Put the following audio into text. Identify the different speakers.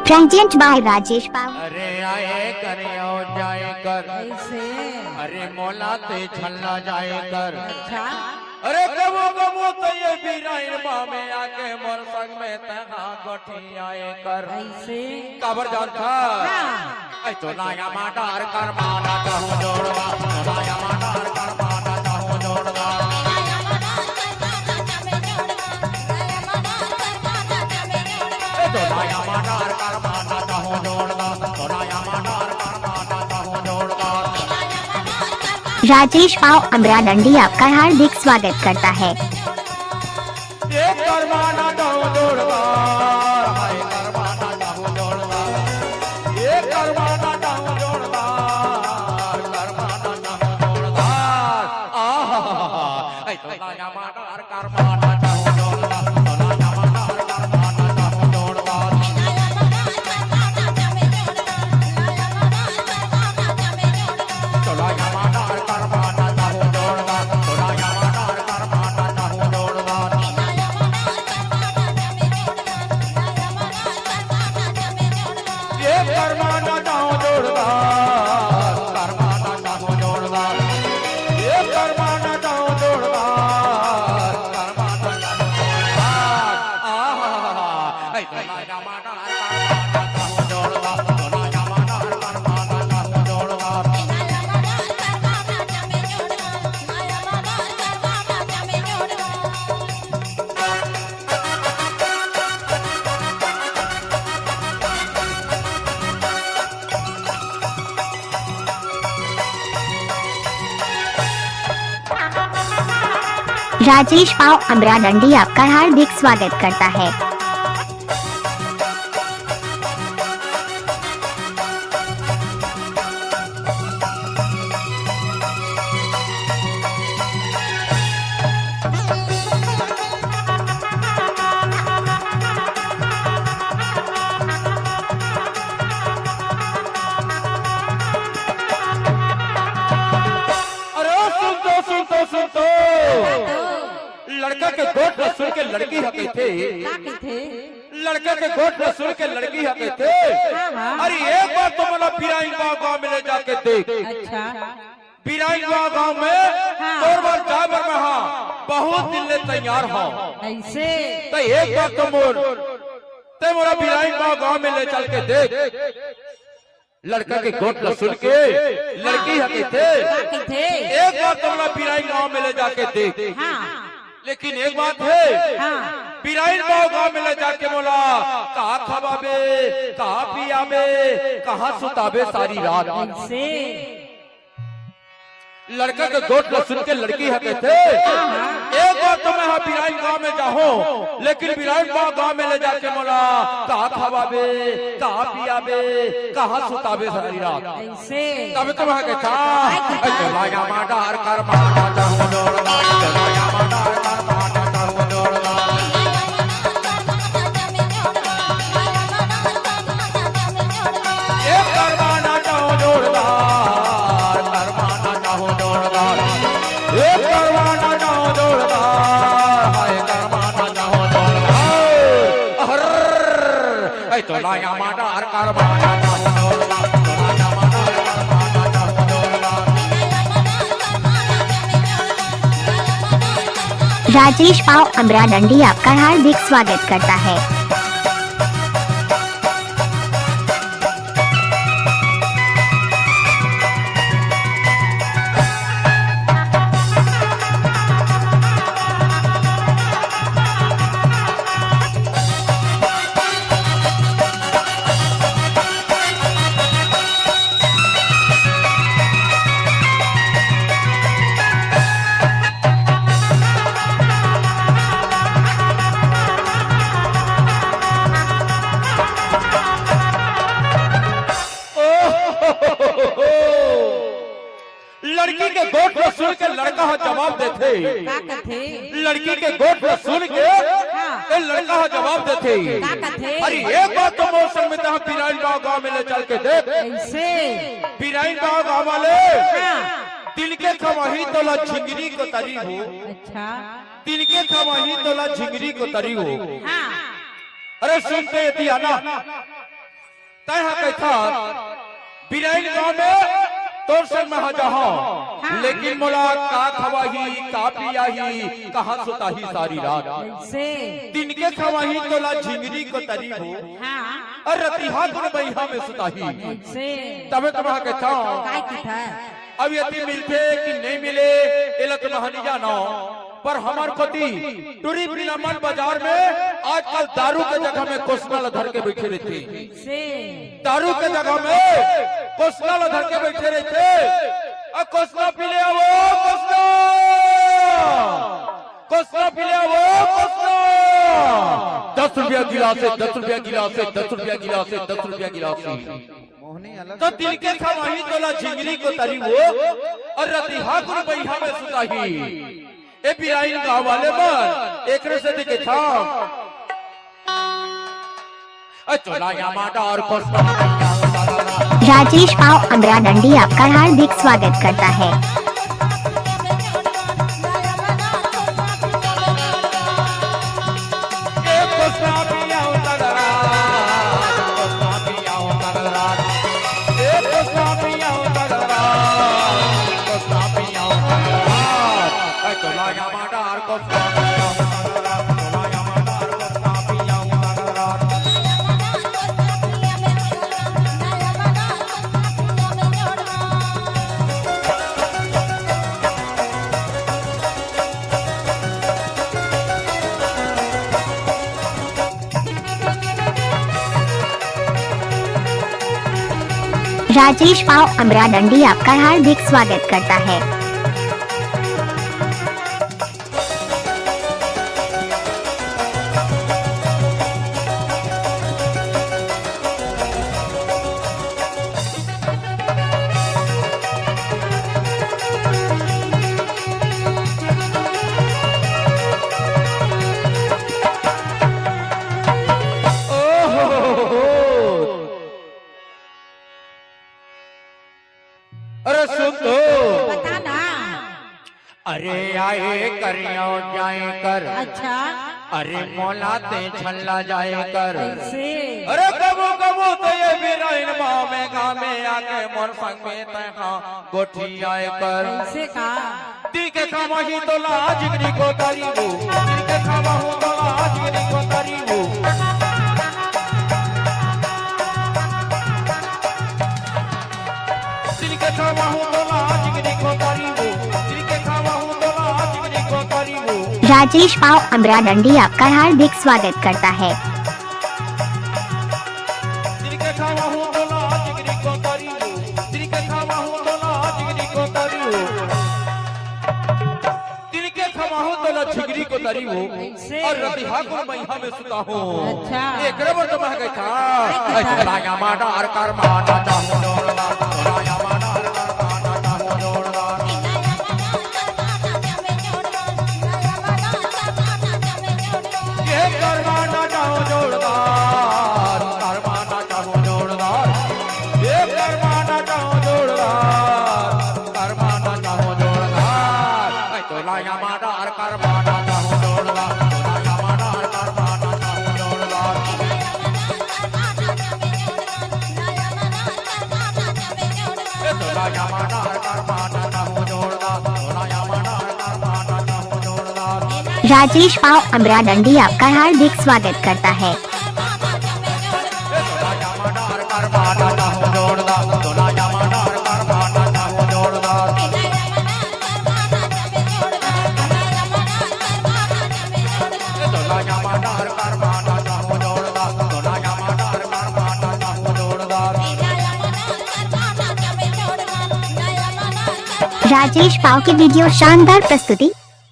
Speaker 1: Present by Rajesh पाव।
Speaker 2: अरे आए कर जाए कर
Speaker 3: ऐसे
Speaker 2: अरे मोला ते छल्ला जाए कर।
Speaker 3: अच्छा
Speaker 2: अरे कबो कबो तो ये बीराइन मामे आके मोर संग में तहा गठी आए कर।
Speaker 3: ऐसे
Speaker 2: काबर जान था ऐ तो नाया माडार कर माना चाहूं जोड़वा नाया माडार कर माना चाहूं जोड़वा तो नाया माडार कर माना चाहूं जोड़वा तो नाया माडार कर माना चाहूं जोड़वा।
Speaker 1: राजेश पाव अमरा डंडी आपका हार्दिक स्वागत करता है।
Speaker 2: एक कर माना चाहूं जोड़वा हाय कर माना चाहूं जोड़वा एक कर माना चाहूं जोड़वा कर माना चाहूं जोड़वा। आहा ऐ तो नाया माडार कर माना चाहूं जोड़वा तो नाया माडार कर माना चाहूं जोड़वा। तो नाया माडार कर माना चाहूं जोड़वा तो नाया माडार कर माना चाहूं जोड़वा। एक कर माना चाहूं जोड़वा कर माना चाहूं जोड़वा एक कर माना चाहूं जोड़वा कर माना चाहूं जोड़वा। आहा ऐ तो नाया माडार कर माना चाहूं जोड़वा तो नाया माडार कर माना चाहूं जोड़वा।
Speaker 1: राजेश पाव अमरा डंडी आपका हार्दिक स्वागत करता है।
Speaker 2: अरे सुन तो लड़का के गोट में सुन के लड़की हके थे
Speaker 3: थे
Speaker 2: लड़का के गोट में सुन के लड़की हके थे। अरे एक बार तो मला बिराइन गांव में ले जाके देख।
Speaker 3: अच्छा
Speaker 2: बिराइन गांव में तोर बार जाबर में हाँ बहुत दिन ले तैयार हो
Speaker 3: ऐसे
Speaker 2: तो एक बार तो मोरा बिराइन गांव में ले चल के देख। लड़का के गोट में सुन के लड़की हके थे
Speaker 3: थे
Speaker 2: एक बार तो मला बिराइन गांव में ले जाके देख।
Speaker 3: हाँ
Speaker 2: लेकिन एक बात है
Speaker 3: हाँ
Speaker 2: बिराइन गांव में ले जाके बोला कहा खवाबे कहा पियाबे कहा सुताबे सारी रात।
Speaker 3: ऐसे
Speaker 2: लड़का के गोट में सुन के लड़की हके थे एक बार तो मैं बिराइन गांव में जाऊं लेकिन बिराइन गांव में ले जाके बोला कहा खवाबे कहा पियाबे कहा सुताबे सारी रात।
Speaker 3: ऐसे
Speaker 2: तब तो वहां के था लाया माडार कर माना चाहूं जोड़वा लाया माडार कर माना चाहूं जोड़वा। एक कर माना चाहूं जोड़वा कर माना चाहूं जोड़वा एक कर माना चाहूं जोड़वा हाय कर माना चाहूं जोड़वा। ऐ तो लाया माडार कर माना चाहूं जोड़वा तो लाया माडार कर माना चाहूं जोड़वा।
Speaker 1: राजेश पाव अमरा डंडी आपका हार्दिक स्वागत करता है।
Speaker 2: लड़की के गोट में सुन के लड़का हो जवाब देते
Speaker 3: थे
Speaker 2: लड़की के गोट में सुन के ये लड़का हो जवाब देते। अरे एक बात तो मौसम में तहा बिराइन गांव में ले चल के देख।
Speaker 3: ऐसे
Speaker 2: बिराइन गांव वाले दिल के खवाही तोला झिंगरी को तरी हो।
Speaker 3: अच्छा
Speaker 2: दिल के खवाही तोला झिंगरी को तरी हो।
Speaker 3: हाँ
Speaker 2: अरे सुनते दिया ना तय कैथा बिरैन गांव में तोर संग में जहाँ लेकिन मोला का खवाही का पियाही कहाँ सुताही सारी रात
Speaker 3: से
Speaker 2: दिन के खवाही तोला झिंगरी को तरी हो
Speaker 3: हाँ
Speaker 2: और रतिहा तुम बैहा में सुताही
Speaker 3: से
Speaker 2: तबे तुम्हारा कहता
Speaker 3: काय कथा
Speaker 2: अब यदि मिलते कि नहीं मिले इला तुम्हारा नहीं जानो पर हमार पति टूरी बिलामन बाजार में आजकल दारू के जगह में कोसला धर के बैठे रहते
Speaker 3: से
Speaker 2: दारू के जगह में कोसला धर के बैठे रहते अब कोसला पी ले वो कोसला कोसला पी ले वो कोसला 10 रुपया गिलास है 10 रुपया गिलास है 10 रुपया गिलास है 10 रुपया गिलास है तो दिल के खवाही तोला झिंगरी को तरी वो और रतिहा गुर बैहा में सुताही ए बिराइन गांव वाले पर एक से दिखे था चला यामाडा और
Speaker 1: राजेश पाव अमरा डंडी आपका हार्दिक स्वागत करता है। राजेश पाव अमरा डंडी आपका हार्दिक स्वागत करता है।
Speaker 2: अरे सुन दो
Speaker 3: बता ना
Speaker 2: अरे आए करियो जाए कर
Speaker 3: अच्छा
Speaker 2: अरे मोलाते छल्ला जाए कर
Speaker 3: से
Speaker 2: अरे कबो कबो तो ये बिराइन माँ में गा में आके मोर संग में तैखा गोठी आए कर
Speaker 3: से का
Speaker 2: दिल के खामा ही तो ला जिगरी को तारी वो दिल के खामा हूँ तो ला जिगरी को तारी वो दिल के खामा हूँ तो ला जिगरी को तारी वो दिल के खामा हूँ तो ला जिगरी को तारी वो
Speaker 1: राजेश पाव अमरा डंडी आपका हार्दिक स्वागत करता है।
Speaker 2: दिल के खामा हूँ तो ला जिगरी को तारी वो दिल के खामा हूँ तो ला जिगरी को तारी वो दिल के खामा हूँ तो ला जिगरी को तारी वो और रतिहा को मैहा में सुता हूँ
Speaker 3: अच्छा
Speaker 2: एक रबर तो मह गई था लाया माडा और कर माडा चाहूँ जोड़ना लाया माडा और कर माडा चाहूँ जोड़ना ये कर माडा चाहूँ जोड़ना कर माडा चाहूँ जोड़ना ये कर माडा चाहूँ जोड़ना कर माडा चाहूँ जोड़ना तो लाया माडा और कर माडा चाहूँ जोड़ना लाया माडा और कर माडा चाहूँ जोड़ना तोला यामाना हर कर माना चाहूँ जोड़ना तोला यामाना हर कर माना चाहूँ जोड़ना
Speaker 1: राजेश पाव अमरा डंडी आपका हार्दिक स्वागत करता है।
Speaker 2: तोला यामाना हर कर माना चाहूँ जोड़ना तोला यामाना हर कर माना चाहूँ जोड़ना तोला यामाना हर कर माना चाहूँ जोड़ना तोला यामाना हर कर माना चाहूँ जोड़ना
Speaker 1: राजेश पाव की वीडियो शानदार प्रस्तुति